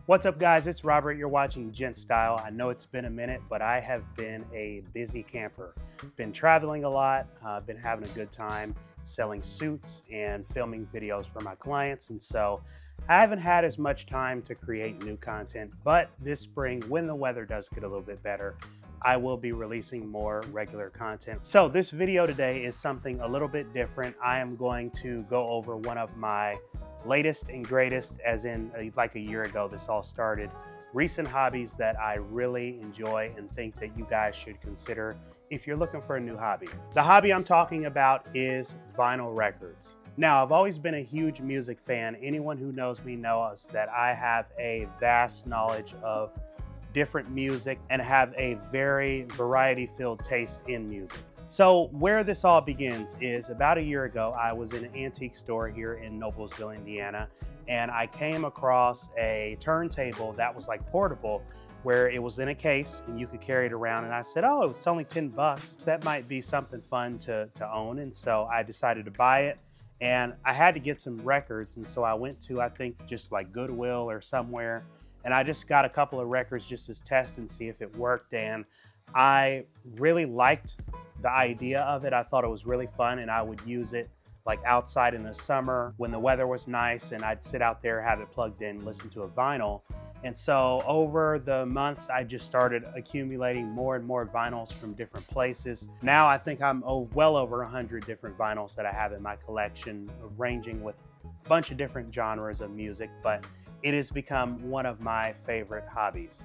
What's up, guys? It's Robert. You're watching GentStyle. I know it's been a minute, but I have been a busy camper. Been traveling a lot, been having a good time selling suits and filming videos for my clients. And so I haven't had as much time to create new content, but this spring, when the weather does get a little bit better, I will be releasing more regular content. So this video today is something a little bit different. I am going to go over one of my latest and greatest, as in like a year ago this all started, recent hobbies that I really enjoy and think that you guys should consider if you're looking for a new hobby. The hobby I'm talking about is vinyl records. Now, I've always been a huge music fan. Anyone who knows me knows that I have a vast knowledge of different music and have a very variety-filled taste in music. So where this all begins is about a year ago, I was in an antique store here in Noblesville, Indiana, and I came across a turntable that was like portable, where it was in a case and you could carry it around. And I said, oh, it's only 10 bucks. That might be something fun to own. And so I decided to buy it, and I had to get some records. And so I went to, I think, just like Goodwill or somewhere, and I just got a couple of records just to test and see if it worked. And I really liked the idea of it. I thought it was really fun, and I would use it like outside in the summer when the weather was nice, and I'd sit out there, have it plugged in, listen to a vinyl. And so over the months, I just started accumulating more and more vinyls from different places. Now I think I'm well over 100 different vinyls that I have in my collection, ranging with a bunch of different genres of music, but it has become one of my favorite hobbies.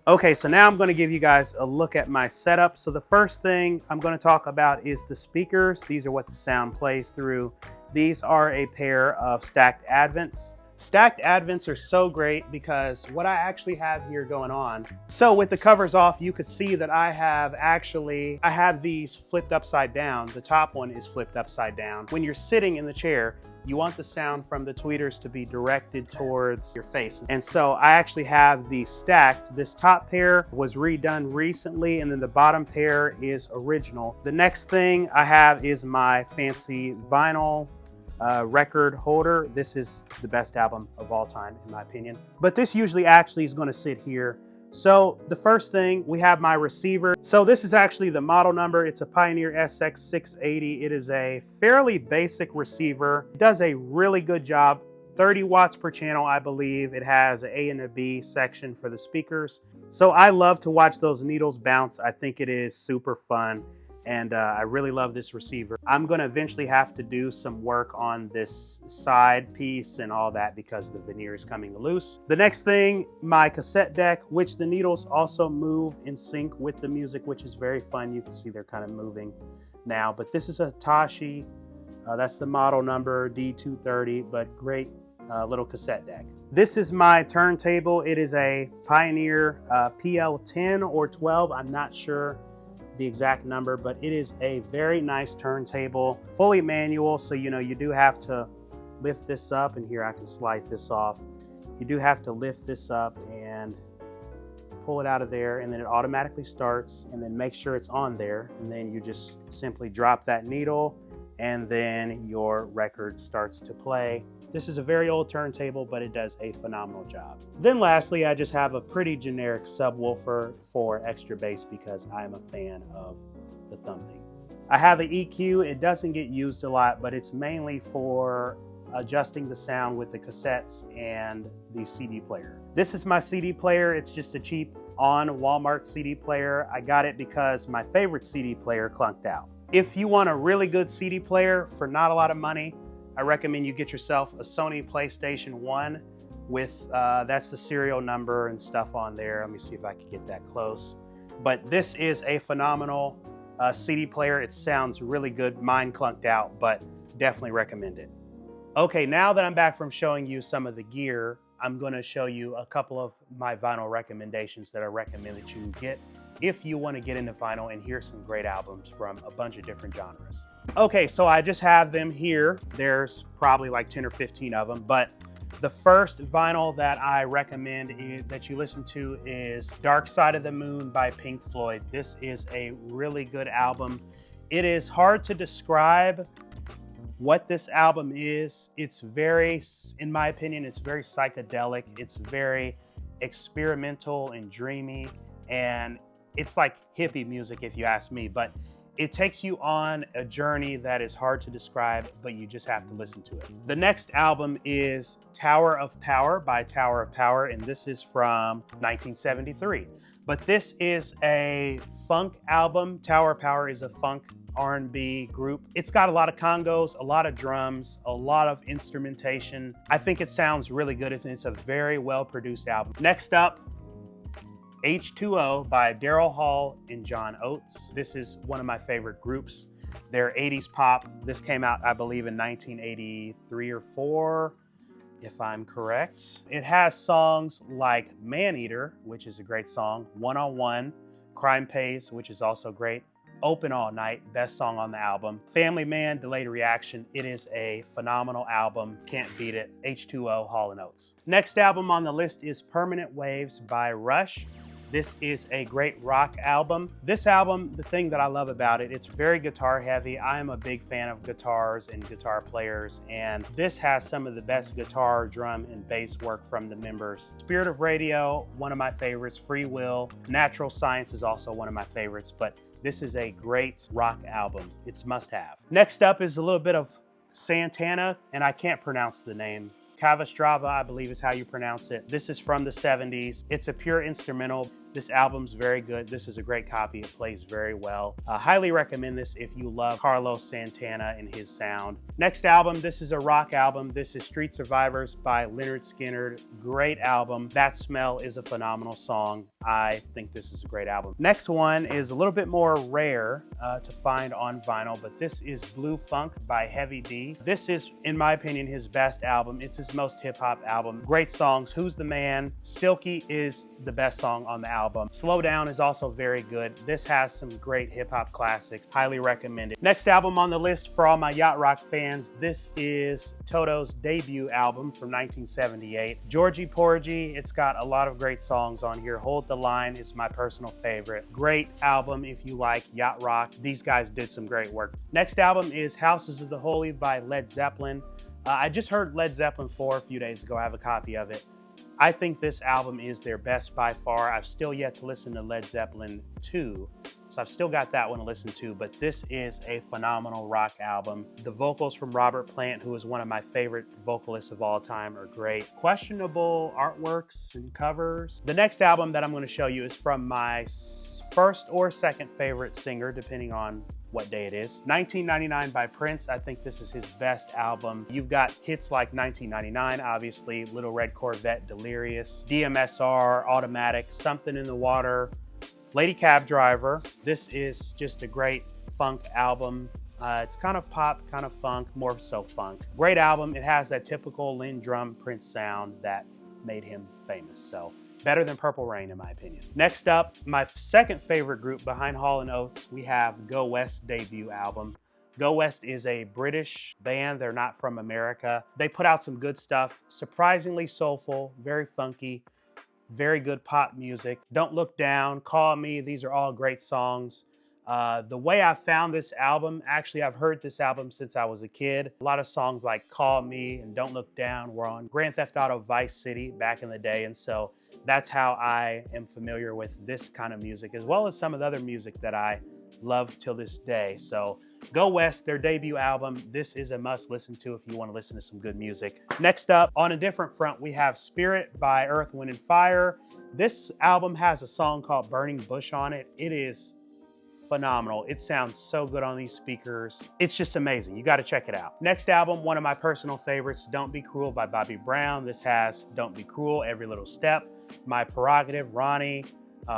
Okay, so now I'm going to give you guys a look at my setup. So the first thing I'm going to talk about is the speakers. These are what the sound plays through. These are a pair of stacked Advents. Stacked Advents are so great because what I actually have here going on. So with the covers off, you could see that I have these flipped upside down. The top one is flipped upside down. When you're sitting in the chair, you want the sound from the tweeters to be directed towards your face. And so I actually have these stacked. This top pair was redone recently, and then the bottom pair is original. The next thing I have is my fancy vinyl record holder. This is the best album of all time, in my opinion. But this usually actually is going to sit here. So the first thing, we have my receiver. So this is actually the model number. It's a Pioneer SX680. It is a fairly basic receiver. It does a really good job. 30 watts per channel, I believe. It has an A and a B section for the speakers. So I love to watch those needles bounce. I think it is super fun. And I really love this receiver. I'm gonna eventually have to do some work on this side piece and all that because the veneer is coming loose. The next thing, my cassette deck, which the needles also move in sync with the music, which is very fun. You can see they're kind of moving now, but this is a Tashi. That's the model number D230, but great little cassette deck. This is my turntable. It is a Pioneer PL10 or 12, I'm not sure the exact number, but it is a very nice turntable, fully manual. So, you know, you do have to lift this up, and here I can slide this off. You do have to lift this up and pull it out of there, and then it automatically starts, and then make sure it's on there. And then you just simply drop that needle, and then your record starts to play. This is a very old turntable, but it does a phenomenal job. Then lastly, I just have a pretty generic subwoofer for extra bass because I'm a fan of the thumping. I have an EQ. It doesn't get used a lot, but it's mainly for adjusting the sound with the cassettes and the CD player. This is my CD player. It's just a cheap on Walmart CD player. I got it because my favorite CD player clunked out. If you want a really good CD player for not a lot of money, I recommend you get yourself a Sony PlayStation 1 with, that's the serial number and stuff on there. Let me see if I can get that close. But this is a phenomenal CD player. It sounds really good. Mine clunked out, but definitely recommend it. Okay, now that I'm back from showing you some of the gear, I'm going to show you a couple of my vinyl recommendations that I recommend that you get if you want to get into vinyl and hear some great albums from a bunch of different genres. Okay, so I just have them here. There's probably like 10 or 15 of them, but the first vinyl that I recommend that you listen to is Dark Side of the Moon by Pink Floyd. This is a really good album. It is hard to describe what this album is. It's very, in my opinion, it's very psychedelic. It's very experimental and dreamy, and it's like hippie music if you ask me, but it takes you on a journey that is hard to describe, but you just have to listen to it. The next album is Tower of Power by Tower of Power, and this is from 1973. But this is a funk album. Tower of Power is a funk R&B group. It's got a lot of congos, a lot of drums, a lot of instrumentation. I think it sounds really good. It's a very well-produced album. Next up, H2O by Daryl Hall and John Oates. This is one of my favorite groups. They're 80s pop. This came out, I believe, in 1983 or 4, if I'm correct. It has songs like Maneater, which is a great song, One on One, Crime Pays, which is also great, Open All Night, best song on the album, Family Man, Delayed Reaction. It is a phenomenal album, can't beat it. H2O, Hall & Oates. Next album on the list is Permanent Waves by Rush. This is a great rock album. This album, the thing that I love about it, it's very guitar heavy. I am a big fan of guitars and guitar players, and this has some of the best guitar, drum, and bass work from the members. Spirit of Radio, one of my favorites. Free Will, Natural Science is also one of my favorites, but this is a great rock album. It's must-have. Next up is a little bit of Santana, and I can't pronounce the name. Cavastrava, I believe is how you pronounce it. This is from the 70s. It's a pure instrumental. This album's very good. This is a great copy. It plays very well. Highly recommend this if you love Carlos Santana and his sound. Next album, this is a rock album. This is Street Survivors by Leonard Skinner. Great album. That Smell is a phenomenal song. I think this is a great album. Next one is a little bit more rare to find on vinyl, but this is Blue Funk by Heavy D. This is, in my opinion, his best album. It's his most hip-hop album. Great songs. Who's the Man? Silky is the best song on the album. Slow Down is also very good. This has some great hip-hop classics. Highly recommended. Next album on the list for all my yacht rock fans, this is Toto's debut album from 1978. Georgie Porgy, it's got a lot of great songs on here. Hold the Line is my personal favorite. Great album if you like yacht rock. These guys did some great work. Next album is Houses of the Holy by Led Zeppelin. I just heard Led Zeppelin 4 a few days ago. I have a copy of it. I think this album is their best by far. I've still yet to listen to Led Zeppelin 2, so I've still got that one to listen to, but this is a phenomenal rock album. The vocals from Robert Plant, who is one of my favorite vocalists of all time, are great. Questionable artworks and covers. The next album that I'm going to show you is from my first or second favorite singer, depending on what day it is. 1999 by Prince. I think this is his best album. You've got hits like 1999, obviously, Little Red Corvette, Delirious, DMSR, Automatic, Something in the Water, Lady Cab Driver. This is just a great funk album. It's kind of pop, kind of funk, more so funk. Great album. It has that typical Lynn Drum Prince sound that made him famous. So better than Purple Rain, in my opinion. Next up, my second favorite group behind Hall & Oates, we have Go West debut album. Go West is a British band. They're not from America. They put out some good stuff, surprisingly soulful, very funky, very good pop music. Don't Look Down, Call Me, these are all great songs. The way I found this album, actually I've heard this album since I was a kid. A lot of songs like Call Me and Don't Look Down were on Grand Theft Auto Vice City back in the day, and so that's how I am familiar with this kind of music, as well as some of the other music that I love till this day. So Go West, their debut album, this is a must listen to if you want to listen to some good music. Next up, on a different front, we have Spirit by Earth, Wind & Fire. This album has a song called Burning Bush on it. It is phenomenal. It sounds so good on these speakers. It's just amazing. You got to check it out. Next album, one of my personal favorites, Don't Be Cruel by Bobby Brown. This has Don't Be Cruel, Every Little Step, My Prerogative, Ronnie,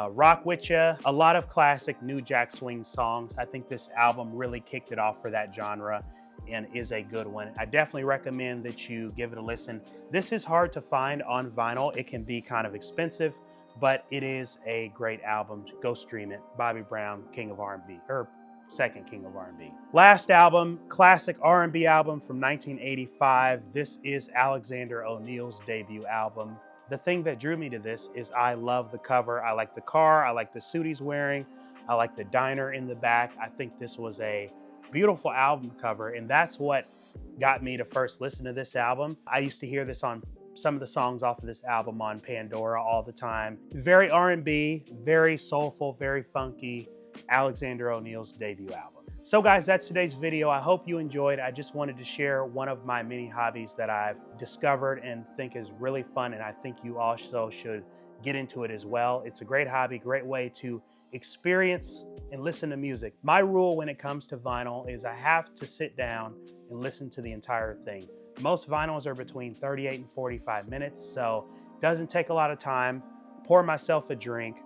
Rock With Ya, a lot of classic New Jack Swing songs. I think this album really kicked it off for that genre and is a good one. I definitely recommend that you give it a listen. This is hard to find on vinyl. It can be kind of expensive, but it is a great album. Go stream it. Bobby Brown, King of R&B, or second King of R&B. Last album, classic R&B album from 1985. This is Alexander O'Neal's debut album. The thing that drew me to this is I love the cover. I like the car. I like the suit he's wearing. I like the diner in the back. I think this was a beautiful album cover, and that's what got me to first listen to this album. I used to hear this on some of the songs off of this album on Pandora all the time. Very R&B, very soulful, very funky, Alexander O'Neal's debut album. So guys, that's today's video. I hope you enjoyed. I just wanted to share one of my many hobbies that I've discovered and think is really fun, and I think you also should get into it as well. It's a great hobby, great way to experience and listen to music. My rule when it comes to vinyl is I have to sit down and listen to the entire thing. Most vinyls are between 38 and 45 minutes, so it doesn't take a lot of time. Pour myself a drink,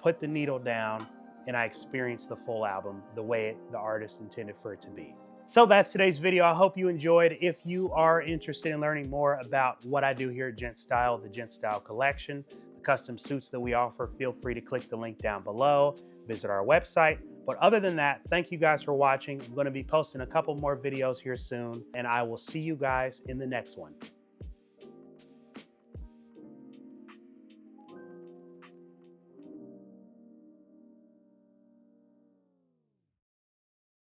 put the needle down, and I experience the full album the way the artist intended for it to be. So that's today's video. I hope you enjoyed. If you are interested in learning more about what I do here at GentStyle, the GentStyle Collection, the custom suits that we offer, feel free to click the link down below, visit our website. But other than that, thank you guys for watching. I'm going to be posting a couple more videos here soon, and I will see you guys in the next one.